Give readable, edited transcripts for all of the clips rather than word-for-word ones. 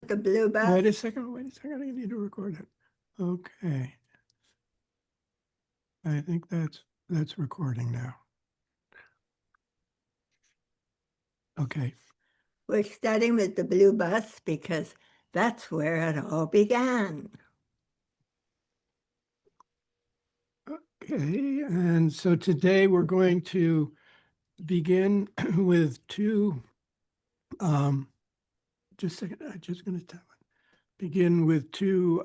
The blue bus. Wait a second, I need to record it. Okay. I think that's recording now. Okay. We're starting with the blue bus because that's where it all began. Okay, and so today we're going to begin with two, just a second, I'm just going to begin with two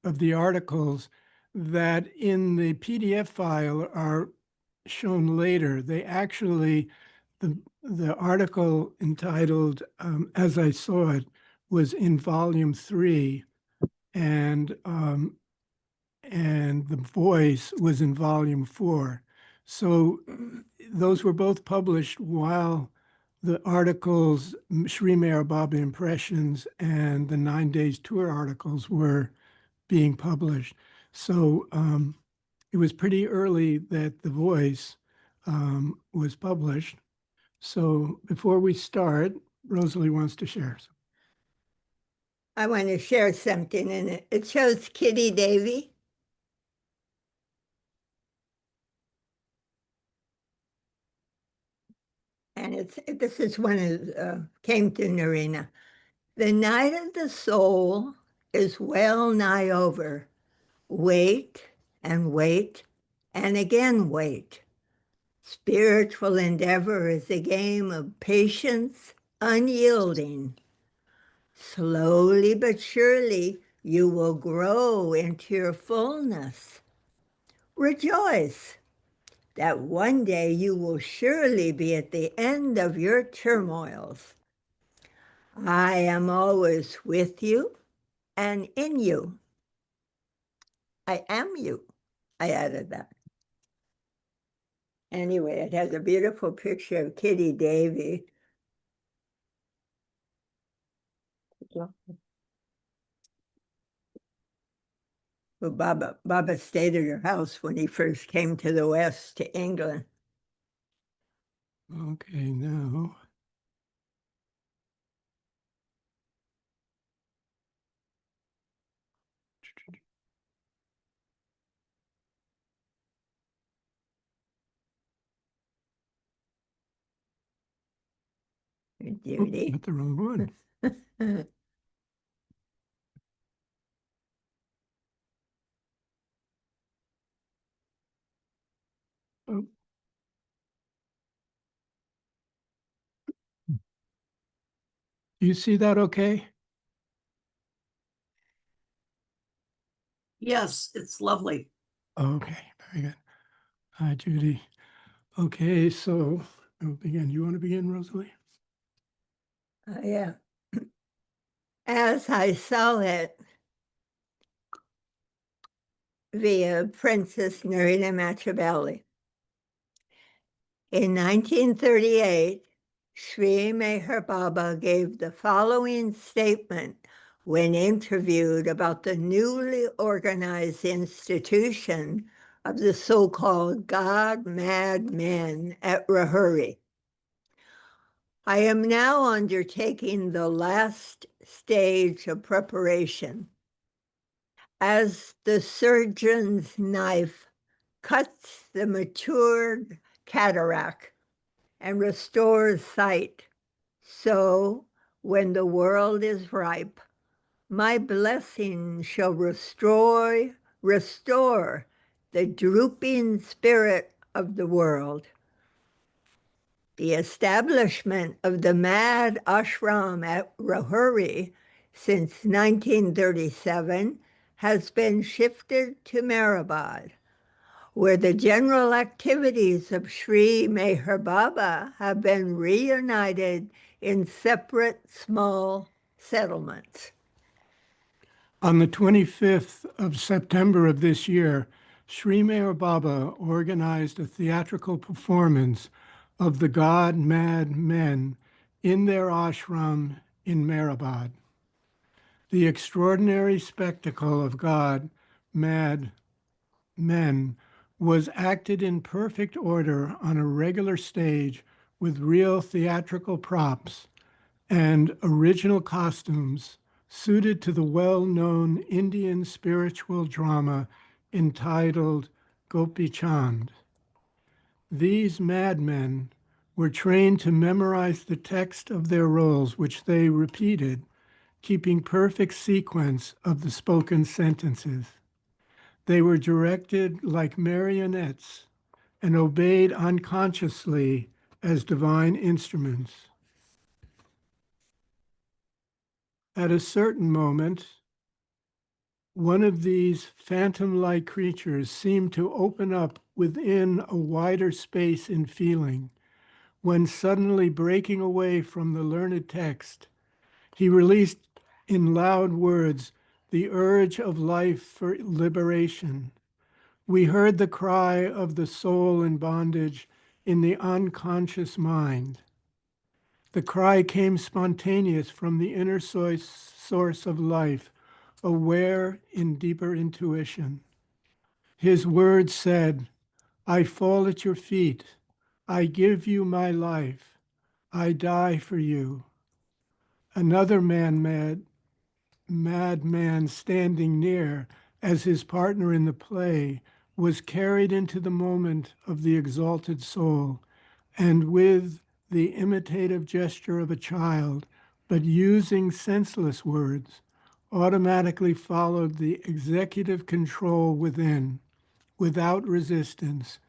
of the articles that in the PDF file are shown later. They actually, the article entitled As I Saw It was in volume 3, and the voice was in volume 4. So those were both published while the articles, Sri Meher Baba Impressions and the 9 Days Tour articles were being published. So it was pretty early that the voice was published. So before we start, Rosalie wants to share. I want to share something in it. It shows Kitty Davy. And this is when it came to Norina. The night of the soul is well nigh over. Wait and wait and again wait. Spiritual endeavor is a game of patience, unyielding. Slowly but surely, you will grow into your fullness. Rejoice that one day you will surely be at the end of your turmoils. I am always with you and in you. I am you. I added that. Anyway, it has a beautiful picture of Kitty Davy. Well, Baba stayed at her house when he first came to the West, to England. Okay, now. Judy. Not the wrong one. Oh. Do you see that okay? Yes, it's lovely. Okay, very good. Hi, Judy. Okay, so I'll begin. You want to begin, Rosalie? Yeah. As I saw it via Princess Norina Matchabelli. In 1938, Sri Meher Baba gave the following statement when interviewed about the newly organized institution of the so-called God-mad men at Rahuri. I am now undertaking the last stage of preparation. As the surgeon's knife cuts the matured cataract and restores sight, so when the world is ripe, my blessing shall restore the drooping spirit of the world. The establishment of the Mad Ashram at Rahuri since 1937 has been shifted to Mehrabad, where the general activities of Sri Meher Baba have been reunited in separate small settlements. On the 25th of September of this year, Sri Meher Baba organized a theatrical performance of the God-mad men in their ashram in Mehrabad. The extraordinary spectacle of God-mad men was acted in perfect order on a regular stage with real theatrical props and original costumes suited to the well-known Indian spiritual drama entitled Gopi Chand. These madmen were trained to memorize the text of their roles, which they repeated, keeping perfect sequence of the spoken sentences. They were directed like marionettes and obeyed unconsciously as divine instruments. At a certain moment, one of these phantom-like creatures seemed to open up within a wider space in feeling, when suddenly breaking away from the learned text, he released in loud words the urge of life for liberation. We heard the cry of the soul in bondage in the unconscious mind. The cry came spontaneous from the inner source of life, aware in deeper intuition. His words said, I fall at your feet. I give you my life. I die for you. Another madman standing near, as his partner in the play, was carried into the moment of the exalted soul, and with the imitative gesture of a child, but using senseless words, automatically followed the executive control within, without resistance,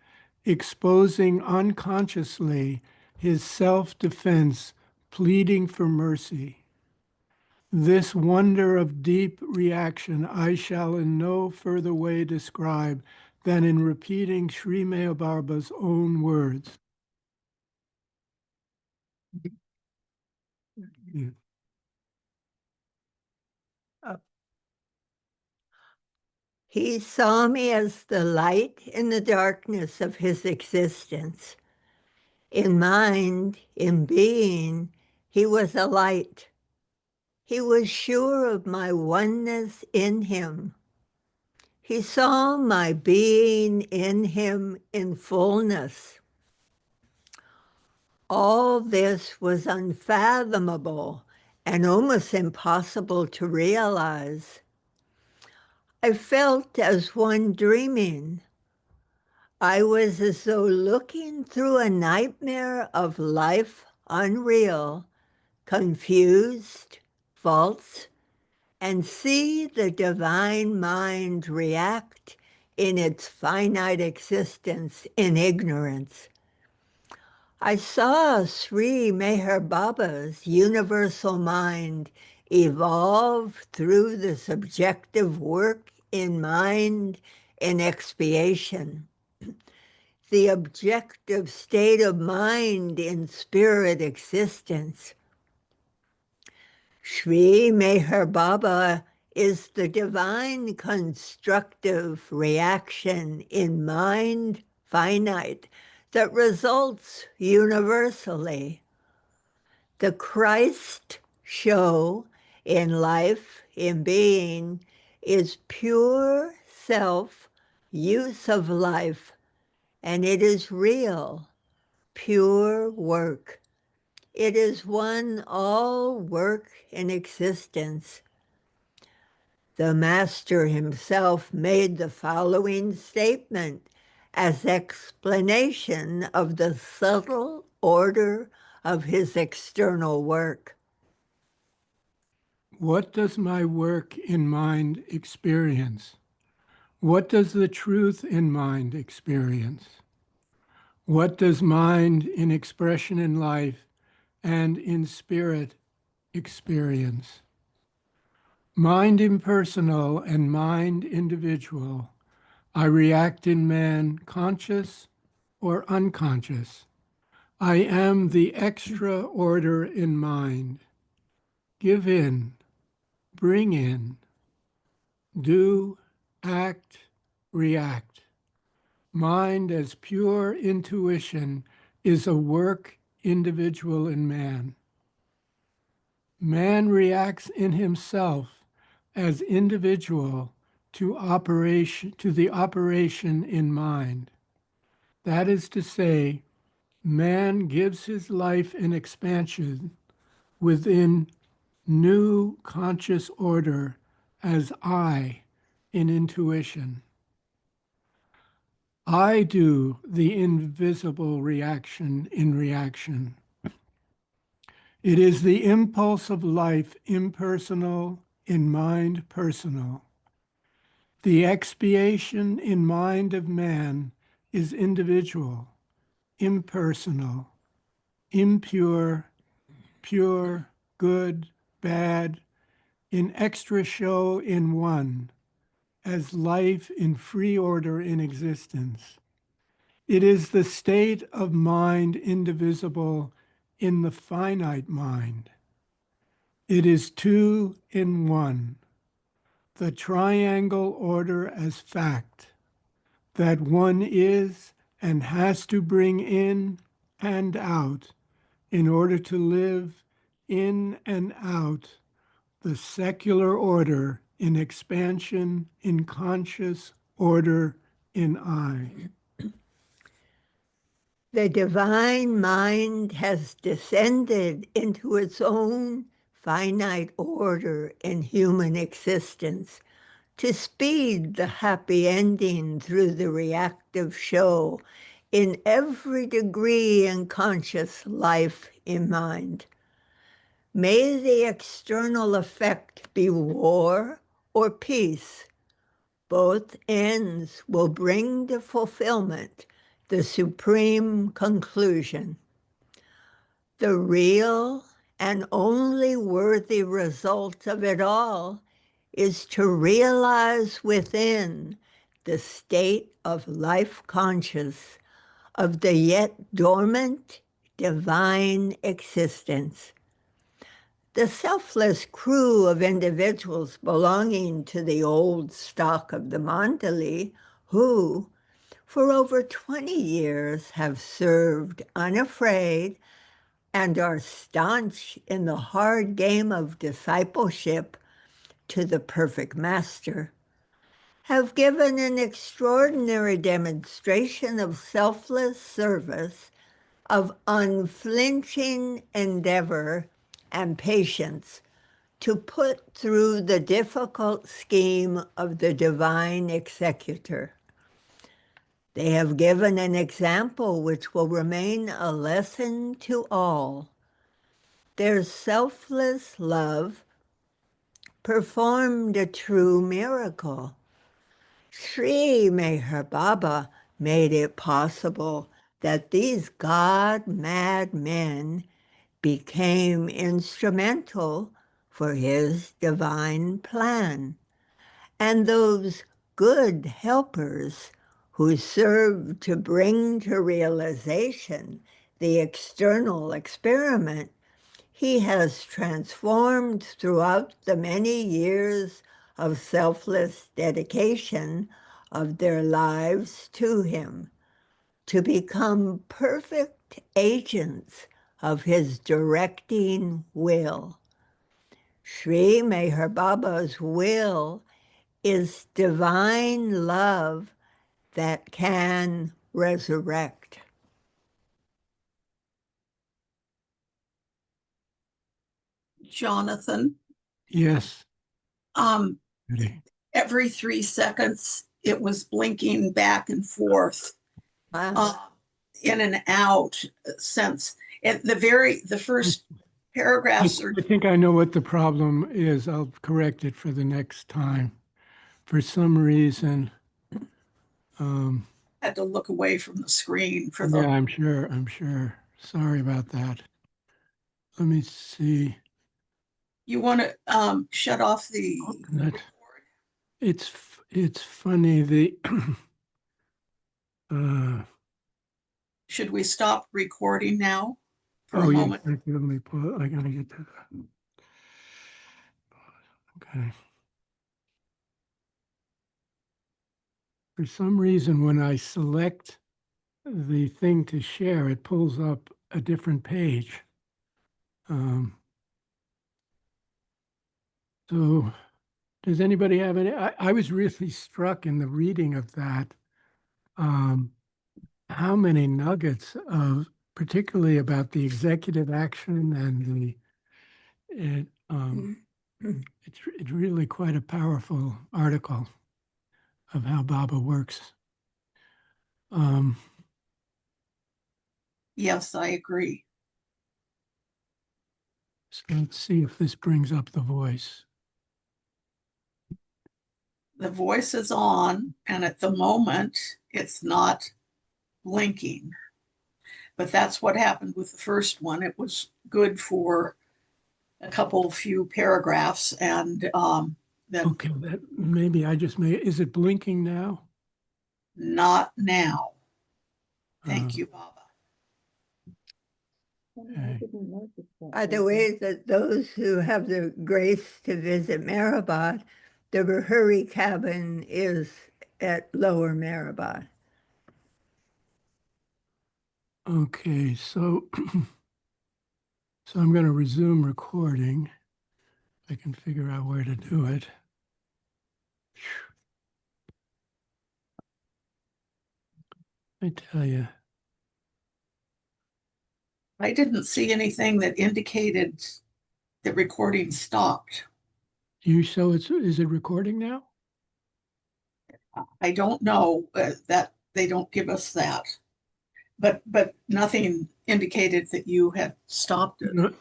exposing unconsciously his self-defense, pleading for mercy. This wonder of deep reaction I shall in no further way describe than in repeating Sri Baba's own words. He saw me as the light in the darkness of his existence. In mind, in being, he was a light. He was sure of my oneness in him. He saw my being in him in fullness. All this was unfathomable and almost impossible to realize. I felt as one dreaming. I was as though looking through a nightmare of life unreal, confused, false, and see the divine mind react in its finite existence in ignorance. I saw Sri Meher Baba's universal mind evolve through the subjective work in mind in expiation, the objective state of mind in spirit existence. Sri Meher Baba is the divine constructive reaction in mind finite that results universally. The Christ show in life, in being, is pure self use of life, and it is real, pure work. It is one all work in existence. The Master himself made the following statement as explanation of the subtle order of his external work. What does my work in mind experience? What does the truth in mind experience? What does mind in expression in life and in spirit experience? Mind impersonal and mind individual, I react in man conscious or unconscious. I am the extra order in mind. Give in, bring in, do, act, react. Mind as pure intuition is a work individual in man. Man reacts in himself as individual to the operation in mind. That is to say, man gives his life an expansion within new conscious order as I in intuition. I do the invisible reaction in reaction. It is the impulse of life impersonal, in mind personal. The expiation in mind of man is individual, impersonal, impure, pure, good, bad, in extra show in one, as life in free order in existence. It is the state of mind indivisible in the finite mind. It is two in one, the triangle order as fact, that one is and has to bring in and out in order to live in and out the secular order in expansion, in conscious order in I. The divine mind has descended into its own finite order in human existence to speed the happy ending through the reactive show in every degree in conscious life in mind. May the external effect be war or peace. Both ends will bring to fulfillment the supreme conclusion. The real and only worthy result of it all is to realize within the state of life conscious of the yet dormant divine existence. The selfless crew of individuals belonging to the old stock of the Mandali, who, for over 20 years, have served unafraid and are staunch in the hard game of discipleship to the perfect master, have given an extraordinary demonstration of selfless service, of unflinching endeavor and patience to put through the difficult scheme of the divine executor. They have given an example which will remain a lesson to all. Their selfless love performed a true miracle. Sri Meher Baba made it possible that these God-mad men became instrumental for his divine plan. And those good helpers who served to bring to realization the external experiment he has transformed throughout the many years of selfless dedication of their lives to him, to become perfect agents of his directing will. Sri Meher Baba's will is divine love that can resurrect. Jonathan, Yes, um, Judy. every 3 seconds it was blinking back and forth, Wow. in and out since the first paragraphs are I think I know what the problem is. I'll correct it for the next time. For some reason, had to look away from the screen for yeah, the. I'm sure. Sorry about that. Let me see. You want to shut off the That- record? It's funny, uh, Should we stop recording now for a oh, yeah, moment? let me pull, I gotta get to that. Okay. For some reason, when I select the thing to share, it pulls up a different page. So does anybody have any? I was really struck in the reading of that, how many nuggets of, particularly about the executive action and the It's really quite a powerful article of how Baba works. Yes, I agree. So let's see if this brings up the voice. The voice is on, and at the moment, it's not blinking. But that's what happened with the first one. It was good for a couple few paragraphs, and then Okay, that maybe I just may. Is it blinking now? not now. Thank Um, you, Baba. Okay. By the way, that those who have the grace to visit Mehrabad, the Bahuri cabin is at Lower Mehrabad. Okay, so so I'm going to resume recording. I can figure out where to do it. I tell you. I didn't see anything that indicated the recording stopped. You show it's is it recording now? I don't know that they don't give us that, but nothing indicated that you had stopped it.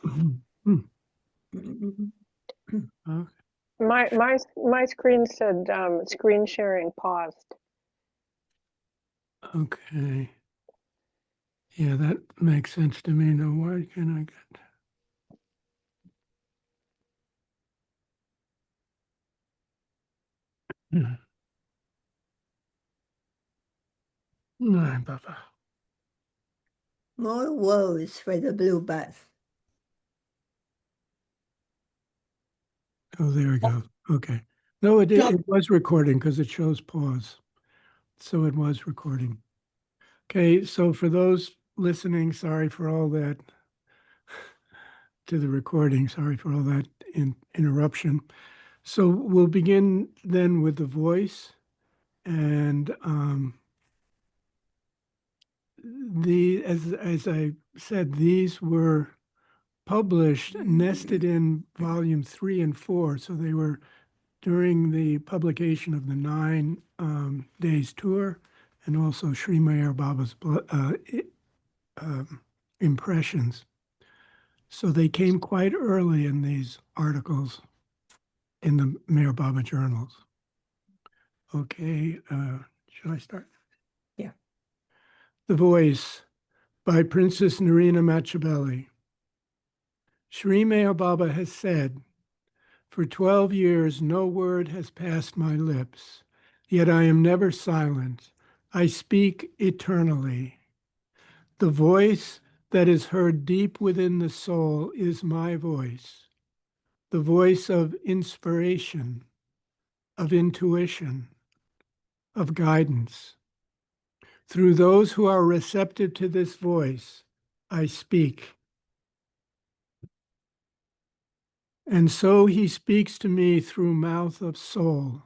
Okay. My screen said screen sharing paused. Okay. Yeah, that makes sense to me. Now, why can I get? No, Baba. More woes for the blue bus. Oh, there we go. Okay. No, it was recording because it shows pause. So it was recording. Okay, so for those listening, sorry for all that to the recording. Sorry for all that interruption. So we'll begin then with the voice, and as I said, these were published, nested in volume 3 and 4. So they were during the publication of the 9 days tour, and also Sri Meher Baba's impressions. So they came quite early in these articles in the Meher Baba journals. Okay, should I start? Yeah. The Voice by Princess Norina Matchabelli. Sri Meher Baba has said, "For 12 years no word has passed my lips, yet I am never silent. I speak eternally. The voice that is heard deep within the soul is my voice, the voice of inspiration, of intuition, of guidance. Through those who are receptive to this voice, I speak. And so he speaks to me through mouth of soul,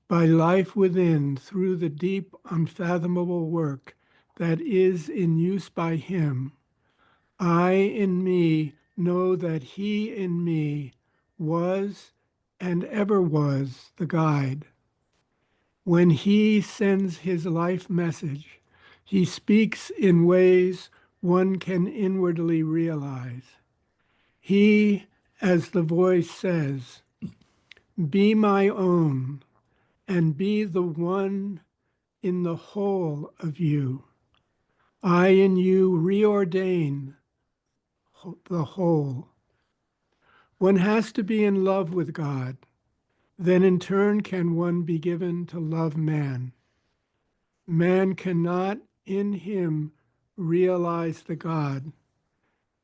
by life within, through the deep, unfathomable work that is in use by him. I in me know that he in me was and ever was the guide. When he sends his life message, he speaks in ways one can inwardly realize. He, as the voice says, be my own and be the one in the whole of you. I in you reordain the whole. One has to be in love with God. Then in turn can one be given to love man. Man cannot in him realize the God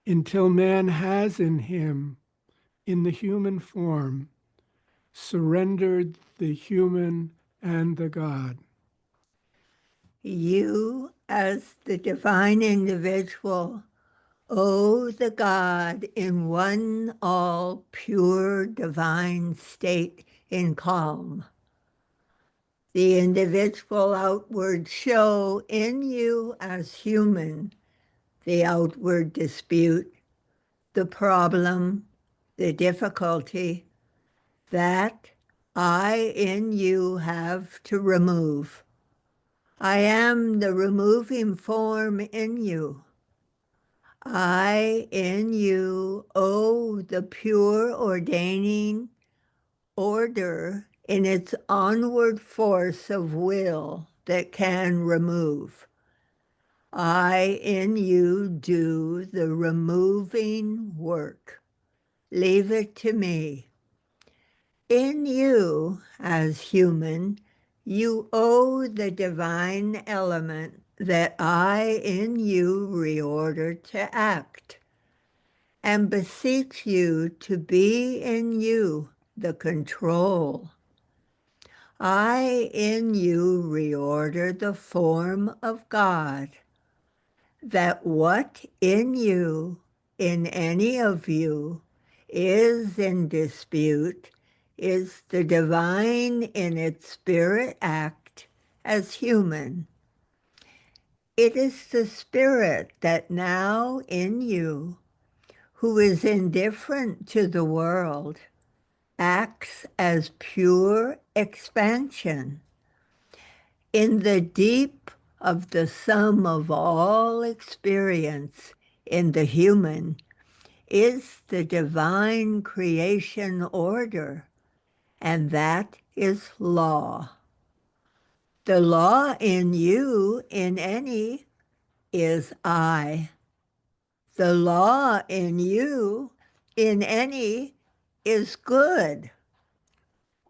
until man has in him, in the human form, surrendered the human and the God. You, as the divine individual, owe the God in one all pure divine state in calm. The individual outward show in you as human, the outward dispute, the problem, the difficulty that I in you have to remove. I am the removing form in you. I in you owe the pure ordaining order in its onward force of will that can remove. I in you do the removing work. Leave it to me. In you, as human, you owe the divine element that I in you reorder to act, and beseech you to be in you the control. I in you reorder the form of God, that what in you, in any of you, is in dispute is the divine in its spirit act as human. It is the spirit that now in you, who is indifferent to the world, acts as pure expansion. In the deep of the sum of all experience in the human is the divine creation order, and that is law. The law in you, in any, is I. The law in you, in any, is good.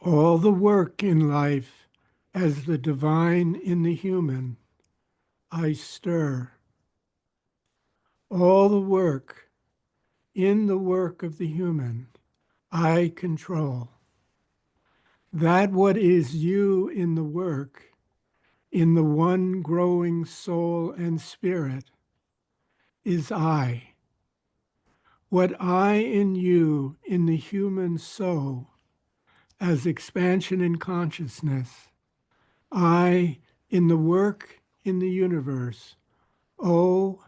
All the work in life as the divine in the human, I stir. All the work in the work of the human, I control. That what is you in the work, in the one growing soul and spirit, is I. What I in you in the human soul, as expansion in consciousness, I in the work in the universe, owe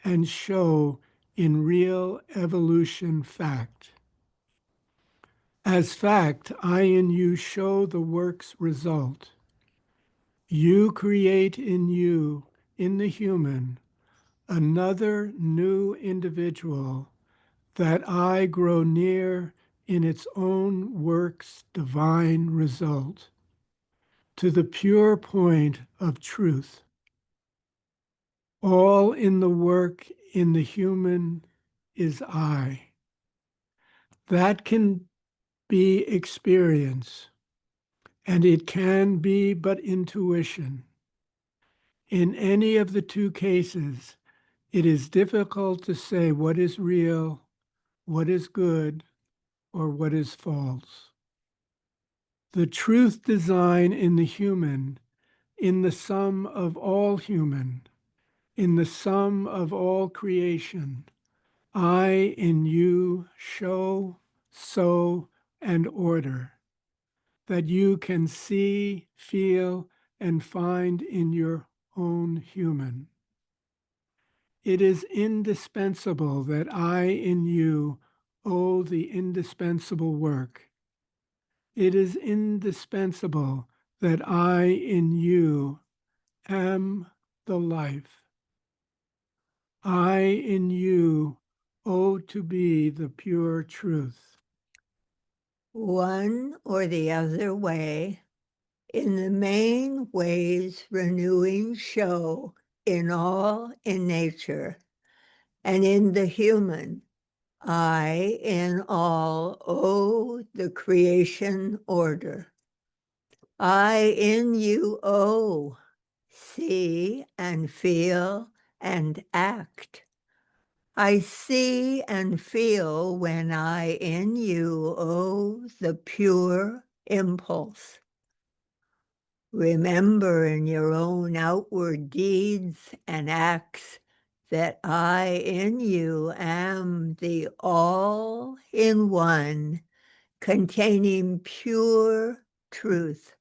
and show in real evolution fact. As fact, I in you show the work's result. You create in you, in the human, another new individual that I grow near in its own work's divine result, to the pure point of truth. All in the work in the human is I. That can be experience, and it can be but intuition. In any of the two cases, it is difficult to say what is real, what is good, or what is false. The truth design in the human, in the sum of all human, in the sum of all creation, I in you show, sow, and order, that you can see, feel, and find in your own human. It is indispensable that I in you owe the indispensable work. It is indispensable that I in you am the life. I in you owe to be the pure truth. One or the other way, in the main ways renewing show in all in nature, and in the human, I in all owe the creation order. I in you owe, see and feel and act. I see and feel when I in you owe the pure impulse. Remember in your own outward deeds and acts that I in you am the all in one, containing pure truth.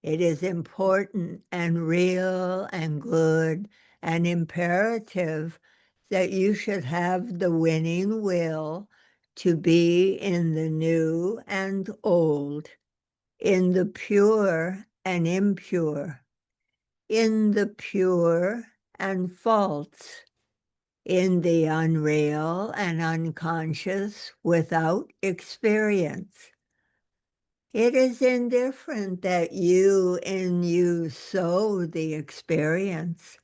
It is important and real and good and imperative that you should have the winning will to be in the new and old, in the pure and impure, in the pure and false, in the unreal and unconscious without experience. It is indifferent that you in you sow the experience.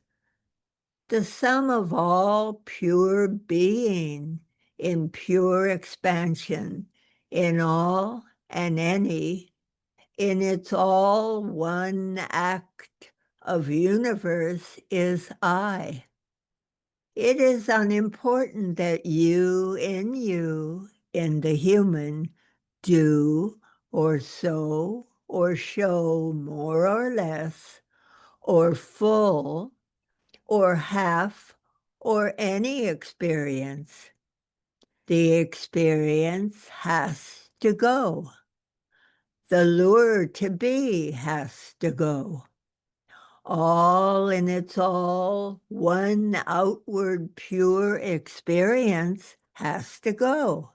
The sum of all pure being in pure expansion, in all and any, in its all one act of universe is I. It is unimportant that you, in the human, do or sow or show more or less, or full, or half, or any experience. The experience has to go. The lure to be has to go. All in its all, one outward pure experience has to go.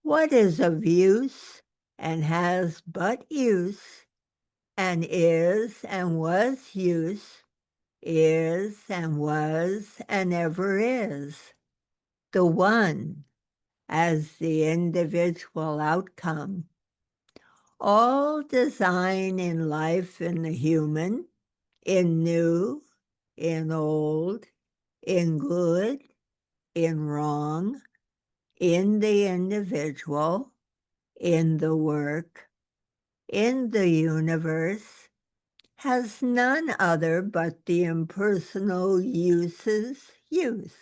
What is of use and has but use, and is and was use, is and was and ever is, the one as the individual outcome. All design in life in the human, in new, in old, in good, in wrong, in the individual, in the work, in the universe, has none other but the impersonal uses use.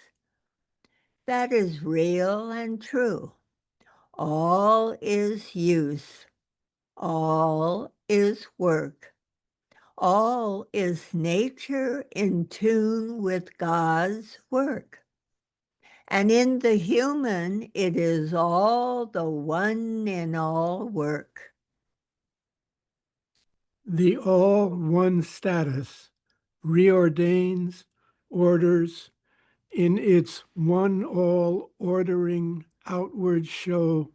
That is real and true. All is use. All is work. All is nature in tune with God's work. And in the human, it is all the one in all work. The all one status reordains, orders, in its one all ordering outward show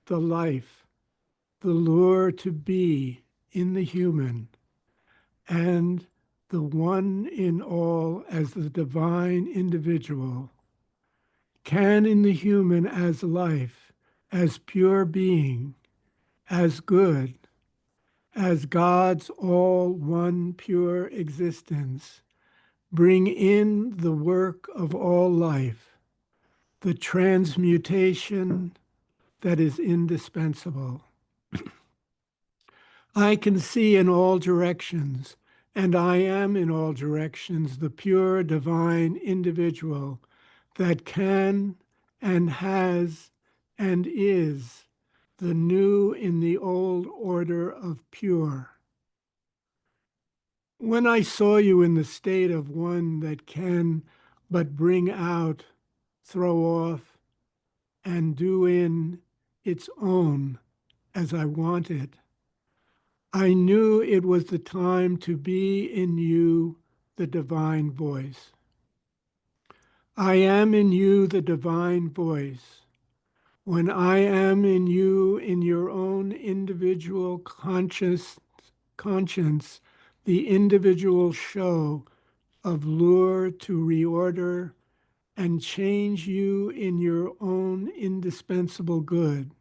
the life, the lure to be in the human, and the one in all as the divine individual, can in the human as life, as pure being, as good, as God's all one pure existence, bring in the work of all life, the transmutation that is indispensable. I can see in all directions, and I am in all directions the pure divine individual that can and has and is the new in the old order of pure. When I saw you in the state of one that can but bring out, throw off, and do in its own as I want it, I knew it was the time to be in you the divine voice. I am in you the divine voice. When I am in you in your own individual conscience, the individual show of lure to reorder and change you in your own indispensable good,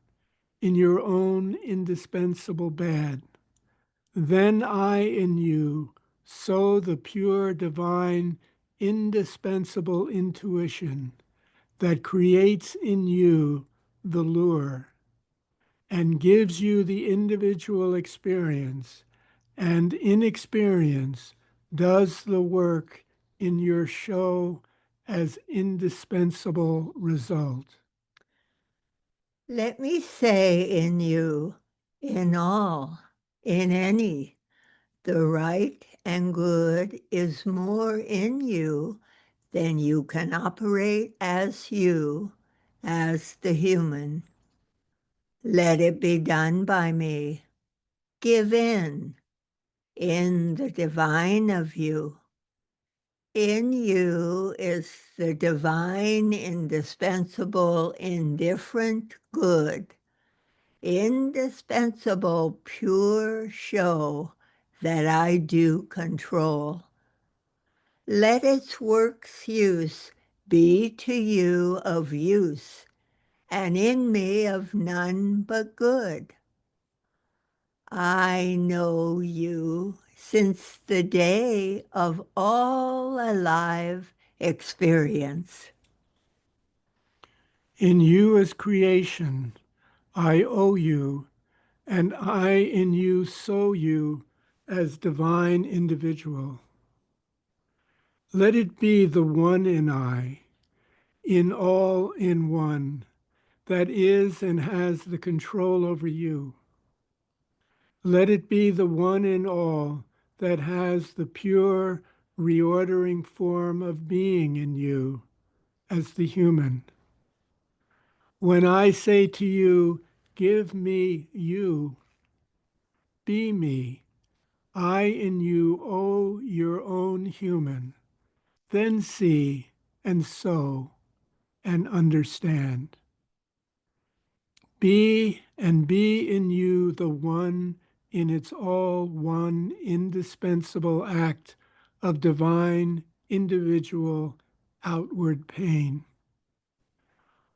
in your own indispensable bad. Then I in you sow the pure divine indispensable intuition that creates in you the lure and gives you the individual experience, and in experience does the work in your show as indispensable result. Let me say in you, in all, in any, the right and good is more in you than you can operate as you, as the human. Let it be done by me. Give in the divine of you. In you is the divine, indispensable, indifferent good, indispensable, pure show that I do control. Let its work's use be to you of use, and in me of none but good. I know you since the day of all alive experience. In you as creation, I owe you, and I in you sow you as divine individual. Let it be the one in I, in all in one, that is and has the control over you. Let it be the one in all that has the pure, reordering form of being in you as the human. When I say to you, give me you, be me, I in you owe your own human, then see and sow and understand. Be and be in you the one in its all one indispensable act of divine individual outward pain.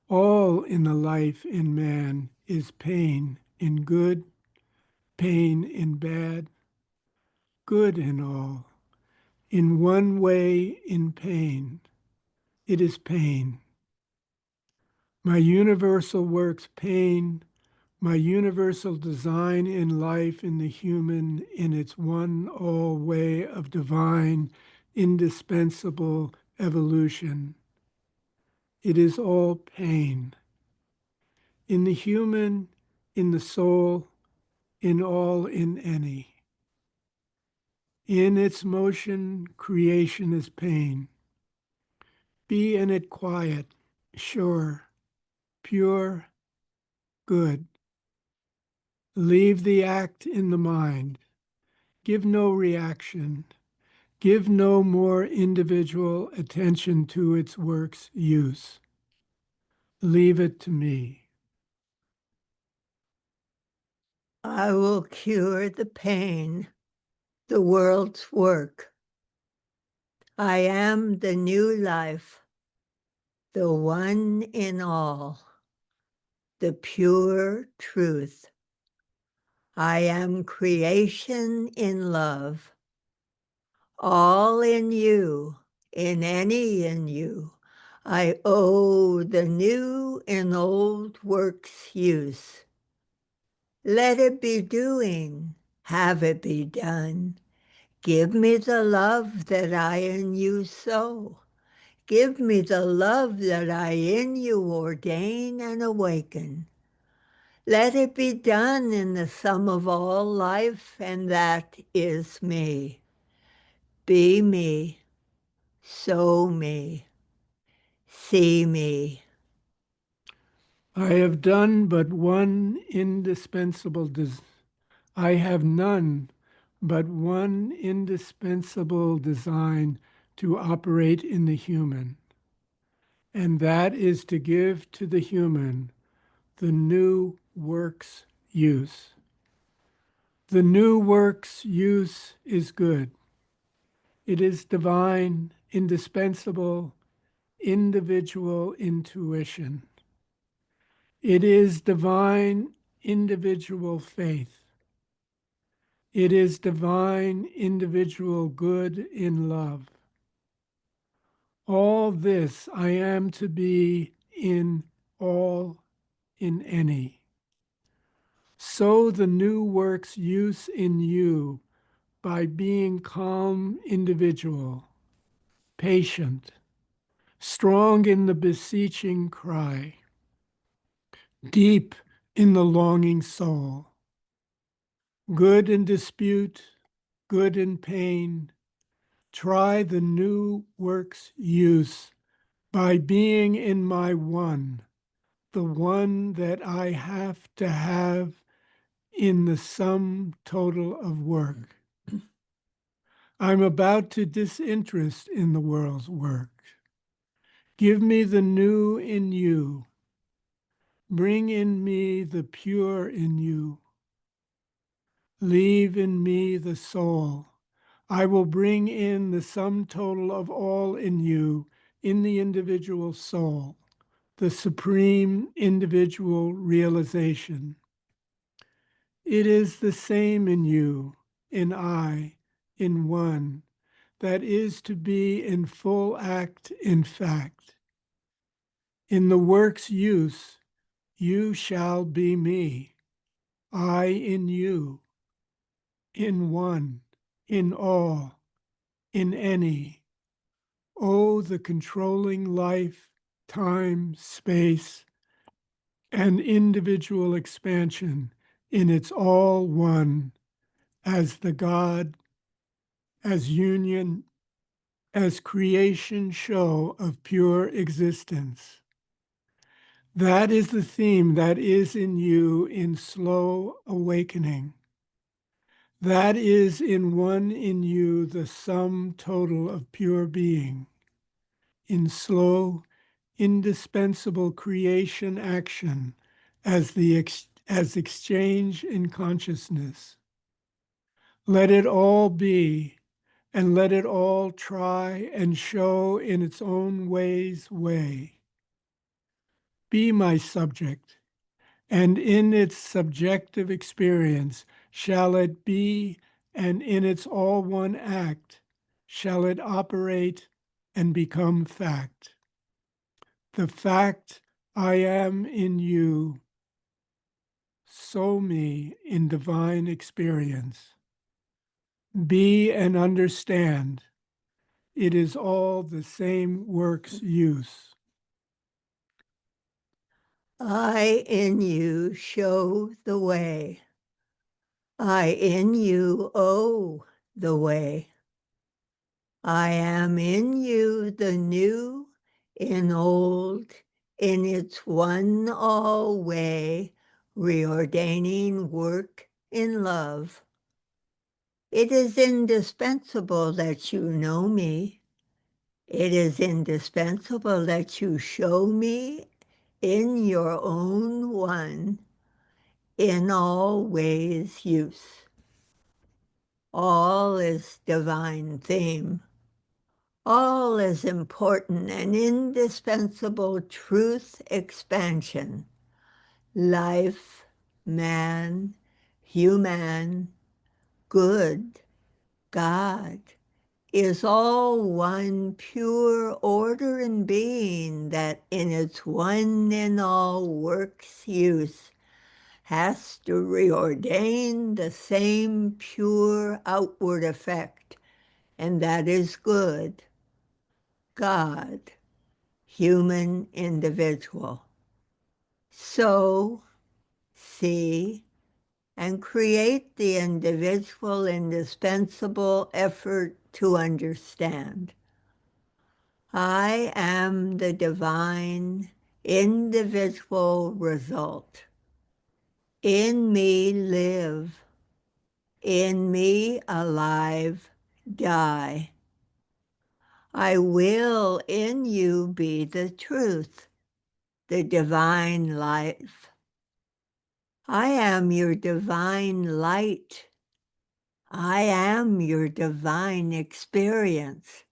All in the life in man is pain in good, pain in bad, good in all. In one way in pain, it is pain. My universal works pain, my universal design in life in the human in its one all way of divine, indispensable evolution. It is all pain. In the human, in the soul, in all, in any. In its motion, creation is pain. Be in it quiet, sure, pure, good. Leave the act in the mind. Give no reaction. Give no more individual attention to its work's use. Leave it to me. I will cure the pain, the world's work. I am the new life, the one in all, the pure truth. I am creation in love, all in you, in any in you. I owe the new in old work's use. Let it be doing, have it be done. Give me the love that I in you sow. Give me the love that I in you ordain and awaken. Let it be done in the sum of all life, and that is me. Be me, sow me, see me. I have done but one indispensable I have none but one indispensable design to operate in the human, and that is to give to the human the new work's use. The new work's use is good. It is divine, indispensable, individual intuition. It is divine, individual faith. It is divine, individual good in love. All this I am to be in all, in any. So the new work's use in you by being calm individual, patient, strong in the beseeching cry, deep in the longing soul, good in dispute, good in pain. Try the new work's use by being in my one, the one that I have to have in the sum total of work. I'm about to disinterest in the world's work. Give me the new in you. Bring in me the pure in you. Leave in me the soul. I will bring in the sum total of all in you, in the individual soul, the supreme individual realization. It is the same in you, in I, in one, that is to be in full act, in fact. In the work's use, you shall be me, I in you, in one, in all, in any. Oh, the controlling life, time, space, and individual expansion in its all one, as the God, as union, as creation show of pure existence. That is the theme that is in you in slow awakening. That is in one in you the sum total of pure being, in slow, indispensable creation action as exchange in consciousness. Let it all be, and let it all try and show in its own way. Be my subject, and in its subjective experience shall it be, and in its all one act shall it operate and become fact. The fact I am in you, so me in divine experience. Be and understand, it is all the same work's use. I in you show the way. I in you owe the way. I am in you the new, in old, in its one all way, reordaining work in love. It is indispensable that you know me. It is indispensable that you show me in your own one, in all ways use. All is divine theme. All is important and indispensable truth expansion. Life, man, human, good, God, is all one pure order and being that in its one and all works use has to reordain the same pure outward effect, and that is good, God, human individual. So, see, and create the individual indispensable effort to understand. I am the divine individual result. In me live, in me alive, die. I will in you be the truth, the divine life. I am your divine light. I am your divine experience.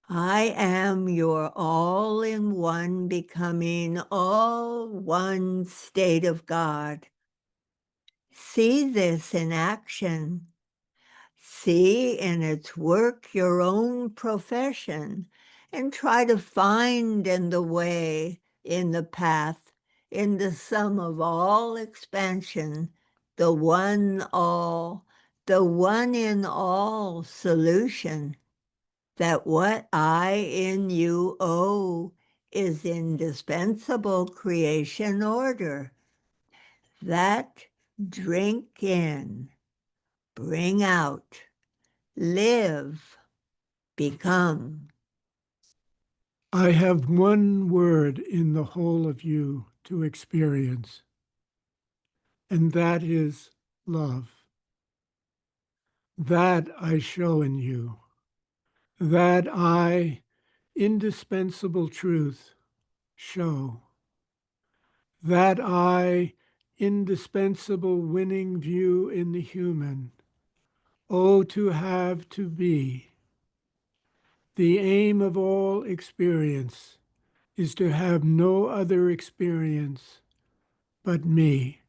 I am your all-in-one becoming all one state of God. See this in action. See in its work your own profession, and try to find in the way, in the path, in the sum of all expansion, the one all, the one in all solution, that what I in you owe is indispensable creation order. That drink in, bring out, live, become. I have one word in the whole of you to experience, and that is love. that I show in you, that I, indispensable truth, show, that I, indispensable winning view in the human, oh, to have to be. The aim of all experience is to have no other experience but me.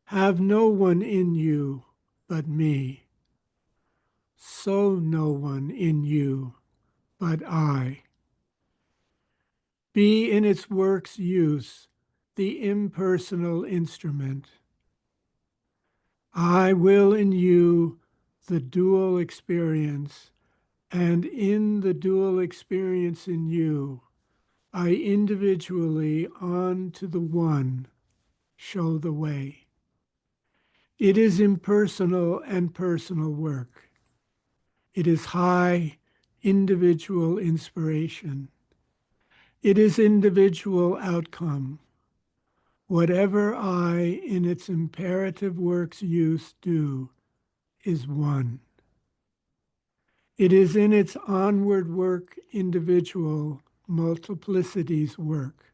Have no one in you but me. So no one in you but I. Be in its work's use the impersonal instrument. I will in you the dual experience, and in the dual experience in you, I individually on to the one show the way. It is impersonal and personal work. It is high individual inspiration. It is individual outcome. Whatever I in its imperative work's use do is one. It is in its onward work individual multiplicity's work.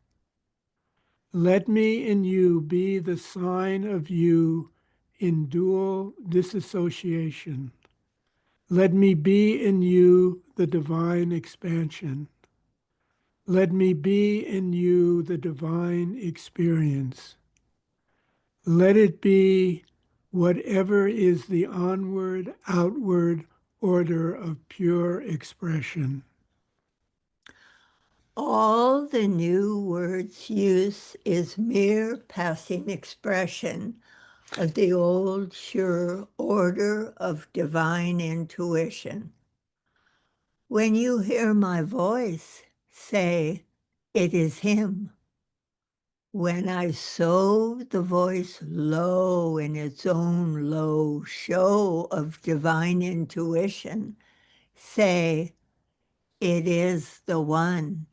Let me in you be the sign of you in dual disassociation. Let me be in you the divine expansion. Let me be in you the divine experience. Let it be whatever is the onward, outward order of pure expression. All the new word's use is mere passing expression of the old sure order of divine intuition. When you hear my voice, say, it is him. When I sow the voice low in its own low show of divine intuition, say, it is the one.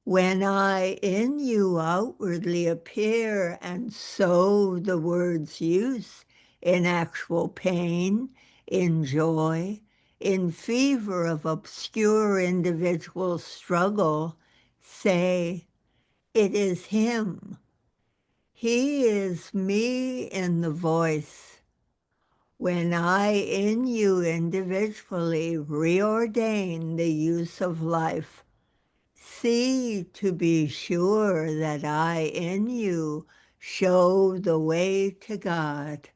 When I in you outwardly appear and sow the word's use in actual pain, in joy, in fever of obscure individual struggle, say, it is him. He is me in the voice. When I in you individually reordain the use of life, see to be sure that I in you show the way to God.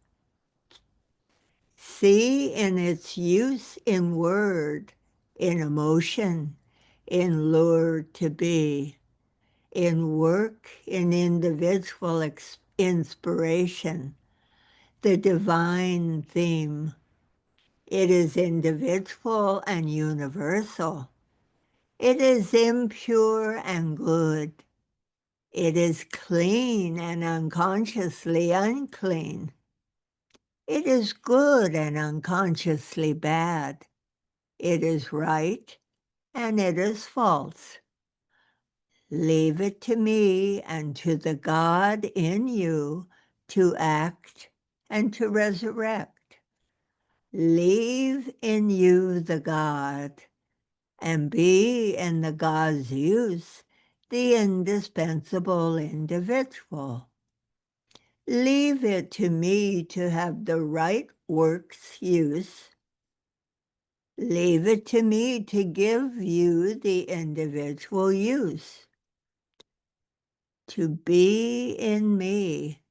See in its use in word, in emotion, in lure to be, in work, in individual inspiration, the divine theme. It is individual and universal. It is impure and good. It is clean and unconsciously unclean. It is good and unconsciously bad. It is right and it is false. Leave it to me and to the God in you to act and to resurrect. Leave in you the God, and be in the God's use the indispensable individual. Leave it to me to have the right work's use. Leave it to me to give you the individual use. To be in me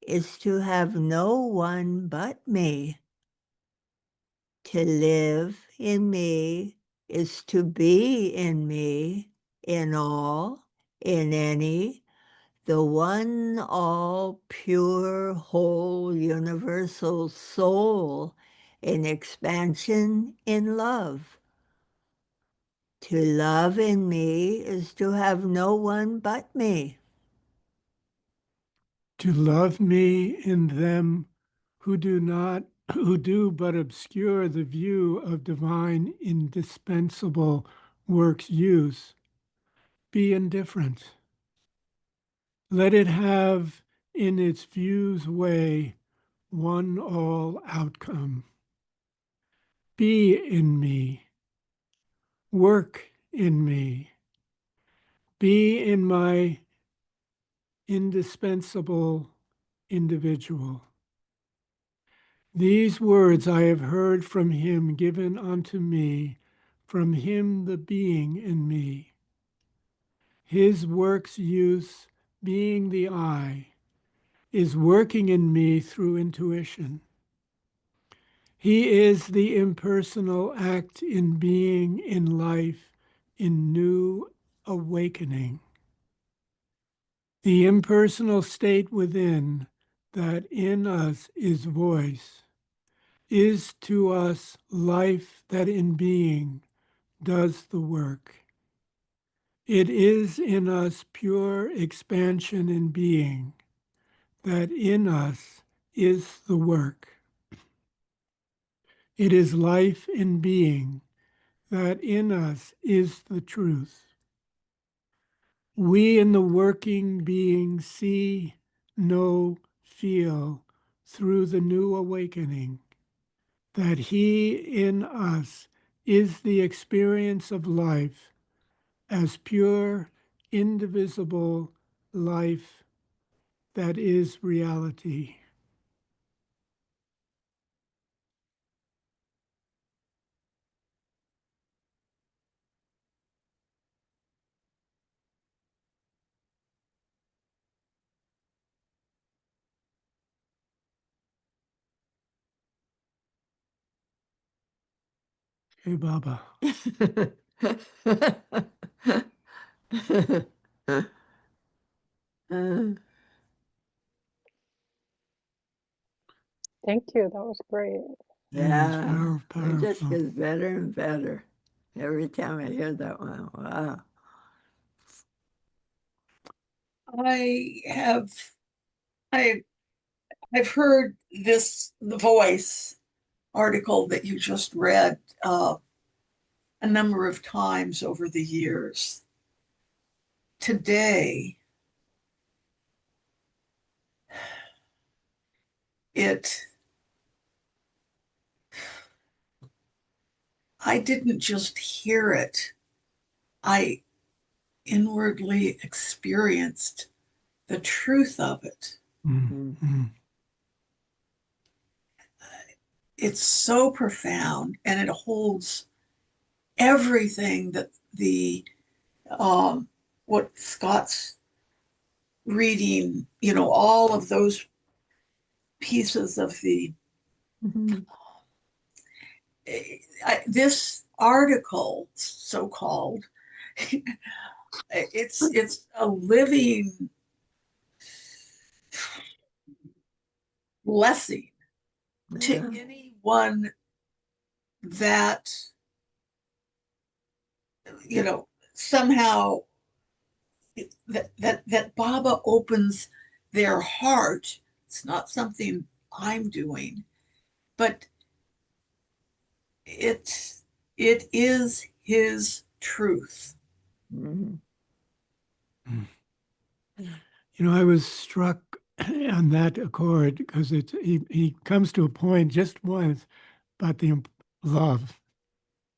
is to have no one but me. To live in me is to be in me, in all, in any, the one all pure, whole, universal soul in expansion in love. To love in me is to have no one but me. To love me in them who do but obscure the view of divine indispensable works use, be indifferent. Let it have in its view's way one all outcome. Be in me, work in me, be in my indispensable individual. These words I have heard from him given unto me, from him the being in me. His work's use, being the I, is working in me through intuition. He is the impersonal act in being, in life, in new awakening. The impersonal state within, that in us is voice, is to us life that in being does the work. It is in us pure expansion in being, that in us is the work. It is life in being, that in us is the truth. We in the working being see, know, feel through the new awakening, that he in us is the experience of life as pure, indivisible life that is reality. Hey, Baba. Thank you. That was great. Yeah, it Powerful. just gets better and better every time I hear that one. Wow. I've heard the Voice article that you just read a number of times over the years. Today, I didn't just hear it, I inwardly experienced the truth of it. Mm-hmm. It's so profound, and it holds everything that what Scott's reading, all of those pieces of this article, so-called, it's a living blessing to anyone that somehow that Baba opens their heart. It's not something I'm doing, but it is his truth. Mm-hmm. I was struck on that accord because he comes to a point just once about the love,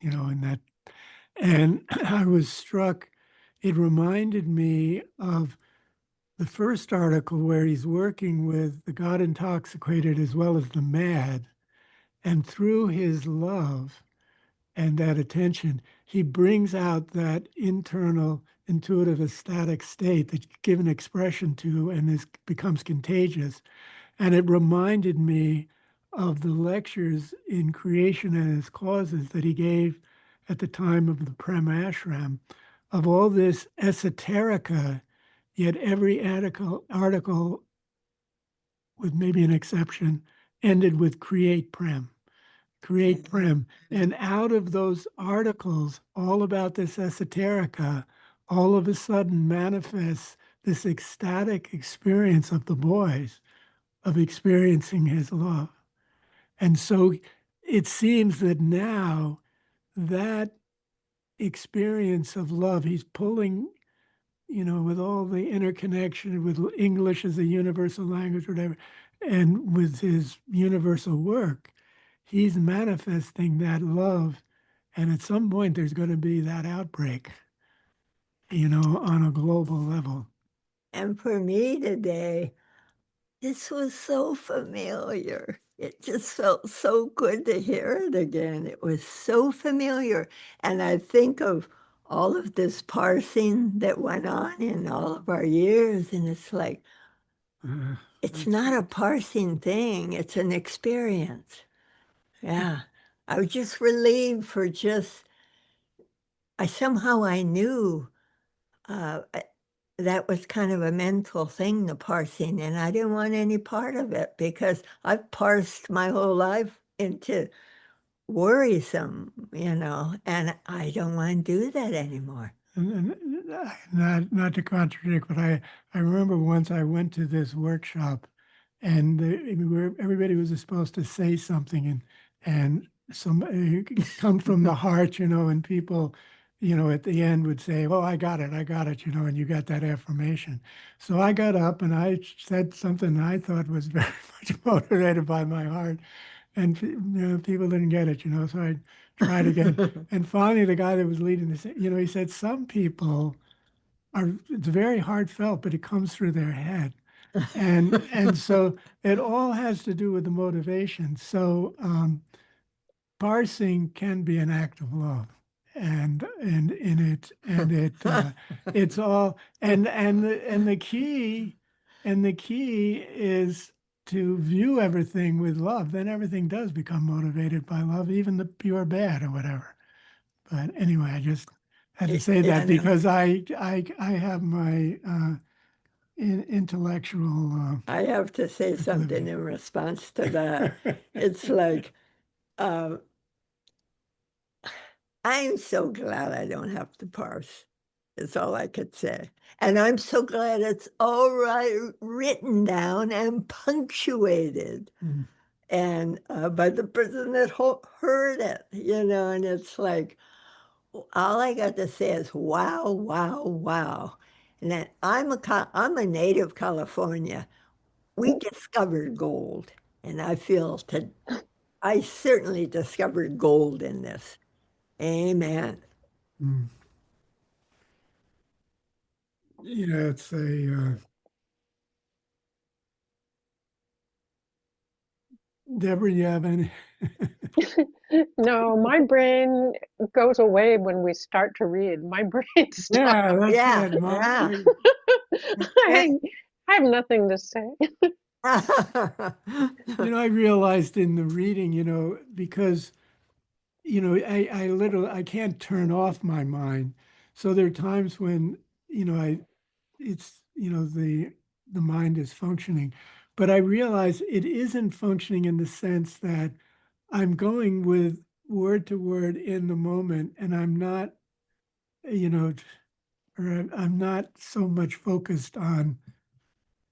and that, and I was struck. It reminded me of the first article where he's working with the God intoxicated as well as the mad, and through his love and that attention, he brings out that internal intuitive ecstatic state that's given expression to and becomes contagious. And it reminded me of the lectures in Creation and Its Causes that he gave at the time of the Prem Ashram, of all this esoterica, yet every article, with maybe an exception, ended with create Prem. Create Prem. And out of those articles, all about this esoterica, all of a sudden manifests this ecstatic experience of the boys, of experiencing his love. And so it seems that now that experience of love, he's pulling with all the interconnection with English as a universal language, or whatever, and with his universal work, he's manifesting that love. And at some point, there's going to be that outbreak, on a global level. And for me today, this was so familiar. It just felt so good to hear it again. It was so familiar. And I think of all of this parsing that went on in all of our years, and it's like, it's not a parsing thing, it's an experience. Yeah. I was just relieved for just, I knew that was kind of a mental thing, the parsing, and I didn't want any part of it because I've parsed my whole life into worrisome, and I don't want to do that anymore. And not to contradict, but I remember once I went to this workshop, and everybody was supposed to say something, and some come from the heart, and people, at the end would say, "Oh, I got it, and you got that affirmation." So I got up and I said something I thought was very much motivated by my heart, and people didn't get it, so I tried again. And finally, the guy that was leading this, he said, some people it's very heartfelt, but it comes through their head. And so it all has to do with the motivation. So parsing can be an act of love. And in it, it's all, and the key is to view everything with love. Then everything does become motivated by love, even the pure bad or whatever. But anyway, I just had to say Yeah, I that know. because I have my intellectual. I have to say something in response to that. It's like, uh, I'm so glad I don't have to parse. Is all I could say. And I'm so glad it's all right, written down and punctuated. Mm. And by the person that heard it, and it's like, all I got to say is wow, wow, wow. And then I'm a native California. We discovered gold, and I certainly discovered gold in this. Amen. Mm. It's a Deborah, you have any? No, my brain goes away when we start to read. My brain stops. Yeah, that's Yeah, it, Mom. yeah. I, I have nothing to say. I realized in the reading, because I literally I can't turn off my mind. So there are times when it's the mind is functioning, but I realize it isn't functioning in the sense that I'm going with word to word in the moment, and I'm not, or I'm not so much focused on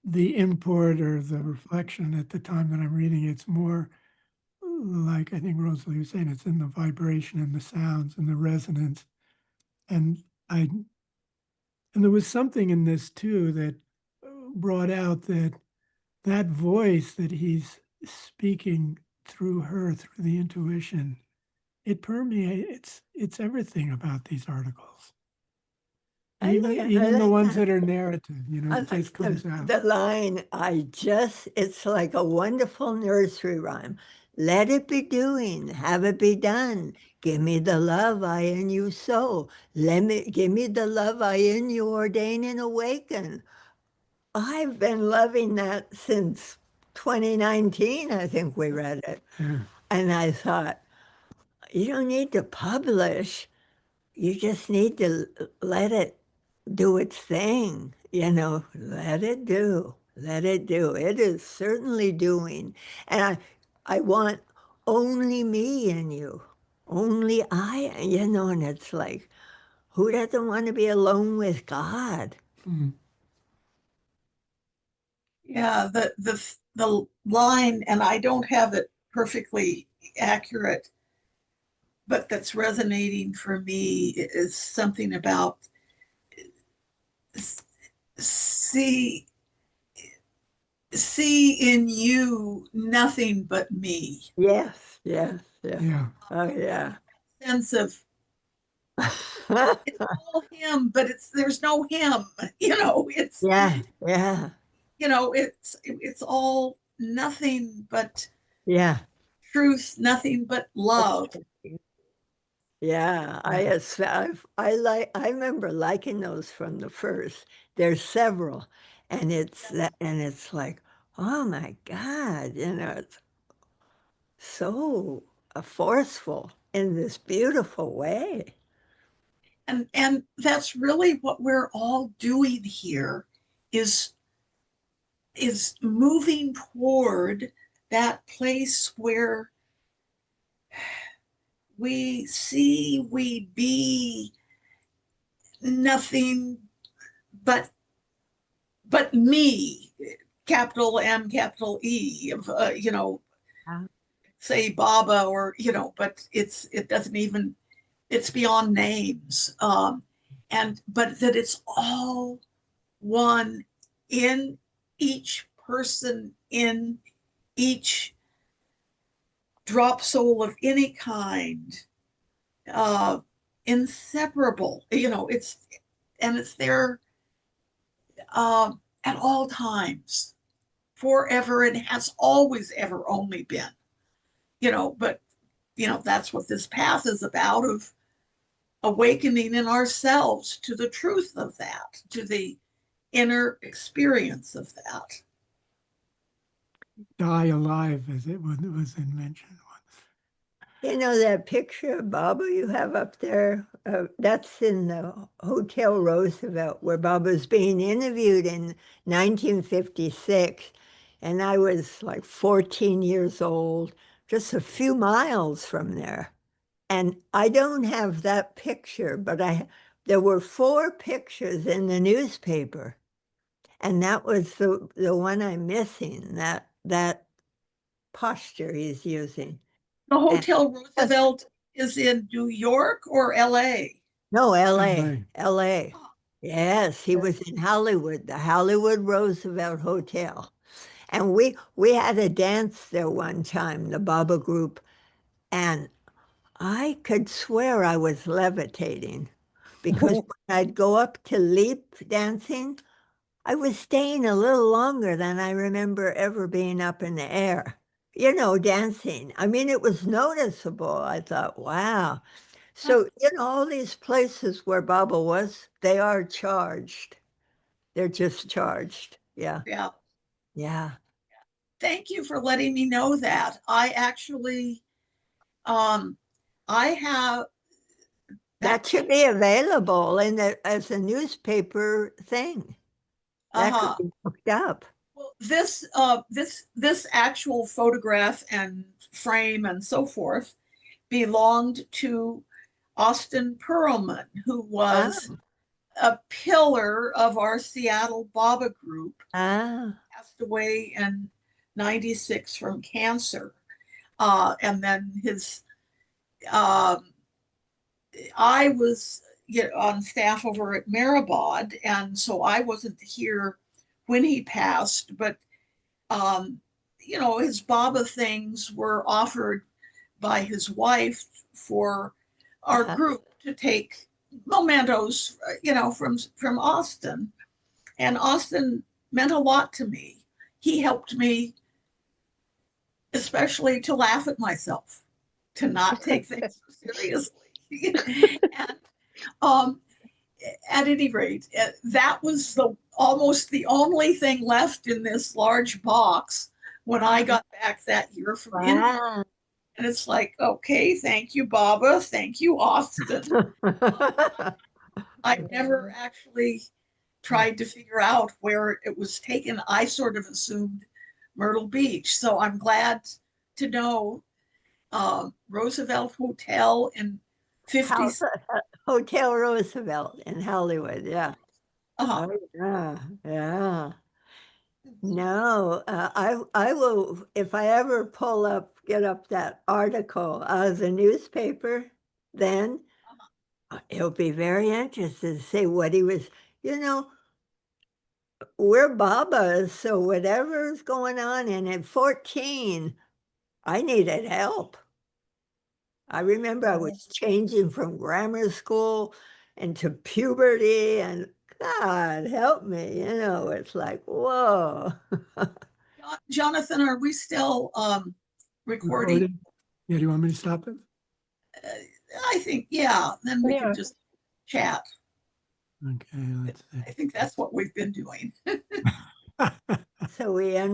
the import or the reflection at the time that I'm reading. It's more like I think Rosalie was saying, it's in the vibration and the sounds and the resonance. And I and there was something in this too that brought out that voice that he's speaking through her, through the intuition, it permeates, it's everything about these articles. I Even like even the like ones that. that are narrative, I it just like comes out. the line, it's like a wonderful nursery rhyme. Let it be doing, have it be done. Give me the love I in you sow. Give me the love I in you ordain and awaken. I've been loving that since 2019, I think we read it. Yeah. And I thought, you don't need to publish. You just need to let it do its thing, let it do, let it do. It is certainly doing. And I want only me in you, only and it's like, who doesn't want to be alone with God? Mm. Yeah, the line, and I don't have it perfectly accurate, but that's resonating for me is something about s- see see in you nothing but me. Yes, yes, yes. Yeah. Oh, yeah. Sense of it's all him, but there's no him. You know, Yeah, yeah, it's all nothing but yeah. truth, nothing but That's love. true. Yeah, I remember liking those from the first. There's several, and it's like, oh my God, it's so forceful in this beautiful way. And that's really what we're all doing here is is moving toward that place where we see, we be nothing but me, capital M, capital E, of Yeah. say Baba, or but it doesn't even, it's beyond names. And but that it's all one in each person, in each drop soul of any kind, uh, inseparable. It's there uh, at all times, forever, and has always ever only been. But that's what this path is about, of awakening in ourselves to the truth of that, to the inner experience of that. Die alive, as it was mentioned once. That picture of Baba you have up there, that's in the Hotel Roosevelt where Baba's being interviewed in 1956. And I was like 14 years old, just a few miles from there. And I don't have that picture, but there were four pictures in the newspaper. And that was the one I'm missing, that posture he's using. The And Hotel Roosevelt is in New York or LA? no, LA, LA. LA. Yes, he was in Hollywood, the Hollywood Roosevelt Hotel. And we had a dance there one time, the Baba group, and I could swear I was levitating because when I'd go up to leap dancing, I was staying a little longer than I remember ever being up in the air, dancing. I mean, it was noticeable. I thought, wow. So, all these places where Baba was, they are charged. They're just charged. Yeah. Yeah. Yeah. Thank you for letting me know that. I actually, um, I have that That should picture. be available as a newspaper thing. That could Uh-huh. be looked up. Well, this actual photograph and frame and so forth belonged to Austin Perlman, who was Ah, a pillar of our Seattle Baba group, ah, passed away in 96 from cancer. And then um, I was on staff over at Maribod, and so I wasn't here when he passed, but um, his Baba things were offered by his wife for our ah. group to take mementos, from Austin. And Austin meant a lot to me. He helped me, especially to laugh at myself, to not take things so seriously. And um, at any rate, that was almost the only thing left in this large box when I got back that year from India. Wow. And it's like, okay, thank you, Baba. Thank you, Austin. I never actually tried to figure out where it was taken. I sort of assumed Myrtle Beach. So I'm glad to know Roosevelt Hotel in 50. Hotel Roosevelt in Hollywood. Yeah. Uh, Oh, yeah. Yeah. No, I will, if I ever get up that article out of the newspaper, then it'll be very interesting to see what he was, you know, we're Babas, so whatever's going on, and at 14, I needed help. I remember I was changing from grammar school into puberty, and God help me, it's like, whoa. Jonathan, are we still recording? Recorded? Yeah, do you want me to stop it? I think, yeah, then we Yeah. can just chat. Okay, let's see. I think that's what we've been doing. So we end